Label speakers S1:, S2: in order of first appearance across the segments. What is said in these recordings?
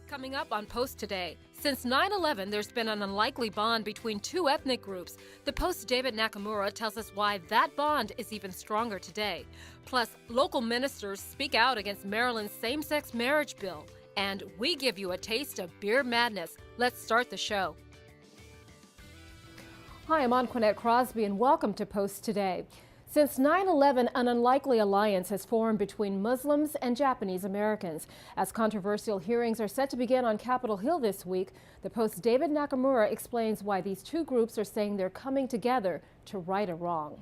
S1: Coming up on Post today. Since 9/11, there's been an unlikely bond between two ethnic groups. The Post's David Nakamura tells us why that bond is even stronger today. Plus, local ministers speak out against Maryland's same-sex marriage bill. And we give you a taste of beer madness. Let's start the show. Hi, I'm Anquinette Crosby, and welcome to Post Today. Since 9/11, an unlikely alliance has formed between Muslims and Japanese Americans. As controversial hearings are set to begin on Capitol Hill this week, the Post's David Nakamura explains why these two groups are saying they're coming together to right a wrong.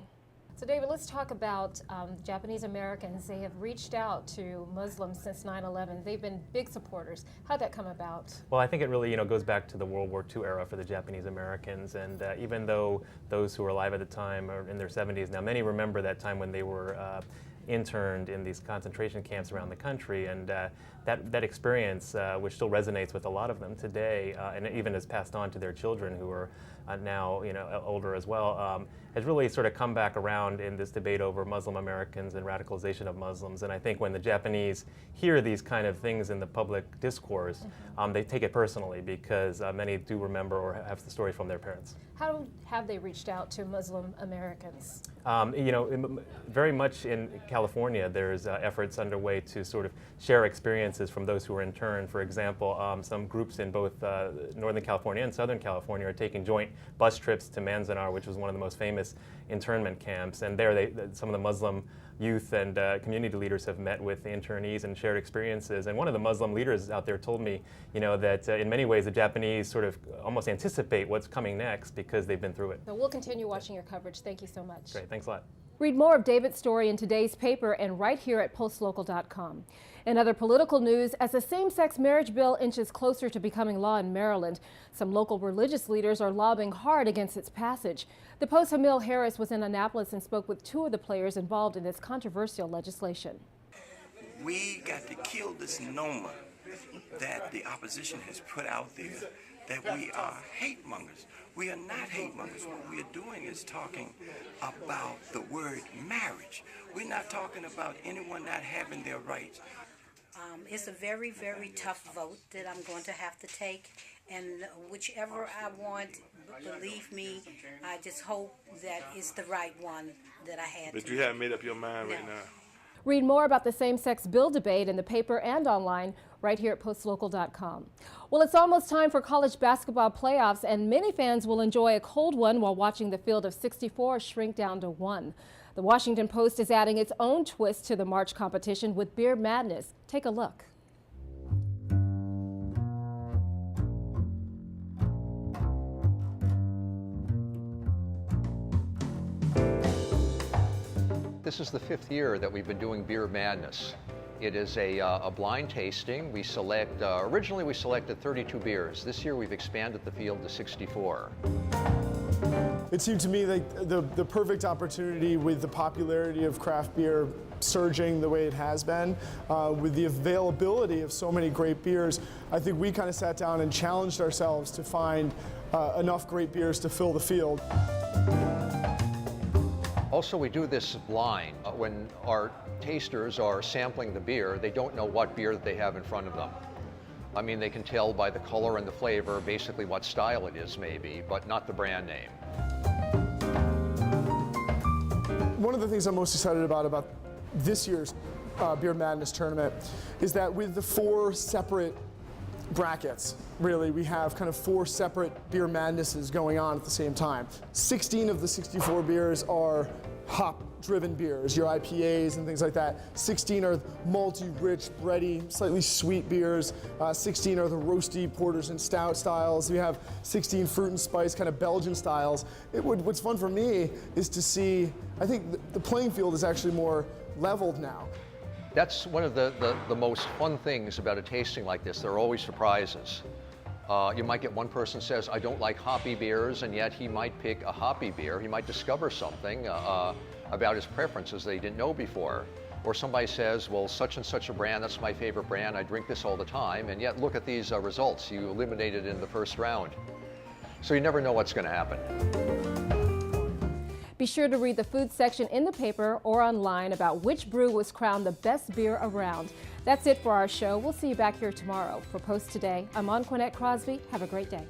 S1: So, David, let's talk about Japanese Americans. They have reached out to Muslims since 9/11. They've been big supporters. How'd that come about?
S2: Well, I think it really, goes back to the World War II era for the Japanese Americans. And even though those who were alive at the time are in their 70s now, many remember that time when they were interned in these concentration camps around the country, and that experience, which still resonates with a lot of them today, and it even has passed on to their children who are now older as well, has really sort of come back around in this debate over Muslim Americans and radicalization of Muslims. And I think when the Japanese hear these kind of things in the public discourse, they take it personally because many do remember or have the story from their parents.
S1: How have they reached out to Muslim Americans?
S2: Very much in California, there's efforts underway to sort of share experiences from those who are interned. For example, some groups in both Northern California and Southern California are taking joint bus trips to Manzanar, which was one of the most famous internment camps. And there, some of the Muslim youth and community leaders have met with the internees and shared experiences. And one of the Muslim leaders out there told me, that in many ways the Japanese sort of almost anticipate what's coming next because they've been through it.
S1: So we'll continue watching your coverage. Thank you so much.
S2: Great, thanks a lot.
S1: Read more of David's story in today's paper and right here at postlocal.com. In other political news, as the same-sex marriage bill inches closer to becoming law in Maryland, some local religious leaders are lobbying hard against its passage. The Post's Hamil Harris was in Annapolis and spoke with two of the players involved in this controversial legislation.
S3: We got to kill this NOMA that the opposition has put out there, that we are hate mongers. We are not hate mongers. What we are doing is talking about the word marriage. We're not talking about anyone not having their rights.
S4: It's a very, very tough vote that I'm going to have to take, and whichever I want, believe me, I just hope that it's the right one that I had.
S5: But you haven't made up your mind right now.
S1: Read more about the same-sex bill debate in the paper and online right here at postlocal.com. Well, it's almost time for college basketball playoffs, and many fans will enjoy a cold one while watching the field of 64 shrink down to 1. The Washington Post is adding its own twist to the March competition with beer madness. Take a look.
S6: This is the 5th year that we've been doing Beer Madness. It is a blind tasting. We select, originally we selected 32 beers. This year we've expanded the field to 64.
S7: It seemed to me like the perfect opportunity with the popularity of craft beer surging the way it has been, with the availability of so many great beers. I think we kind of sat down and challenged ourselves to find enough great beers to fill the field.
S6: Also, we do this blind. When our tasters are sampling the beer, they don't know what beer that they have in front of them. I mean, they can tell by the color and the flavor basically what style it is maybe, but not the brand name.
S7: One of the things I'm most excited about this year's Beer Madness tournament is that with the 4 separate brackets, really, we have kind of 4 separate Beer Madnesses going on at the same time. 16 of the 64 beers are hop-driven beers, your IPAs and things like that. 16 are malty, rich, bready, slightly sweet beers. 16 are the roasty porters and stout styles. We have 16 fruit and spice, kind of Belgian styles. What's fun for me is to see, I think the playing field is actually more leveled now.
S6: That's one of the most fun things about a tasting like this. There are always surprises. You might get one person says, I don't like hoppy beers, and yet he might pick a hoppy beer. He might discover something about his preferences that he didn't know before. Or somebody says, well, such and such a brand, that's my favorite brand, I drink this all the time, and yet look at these results. You eliminated in the first round. So you never know what's going to happen.
S1: Be sure to read the food section in the paper or online about which brew was crowned the best beer around. That's it for our show. We'll see you back here tomorrow. For Post Today, I'm Anquinette Crosby. Have a great day.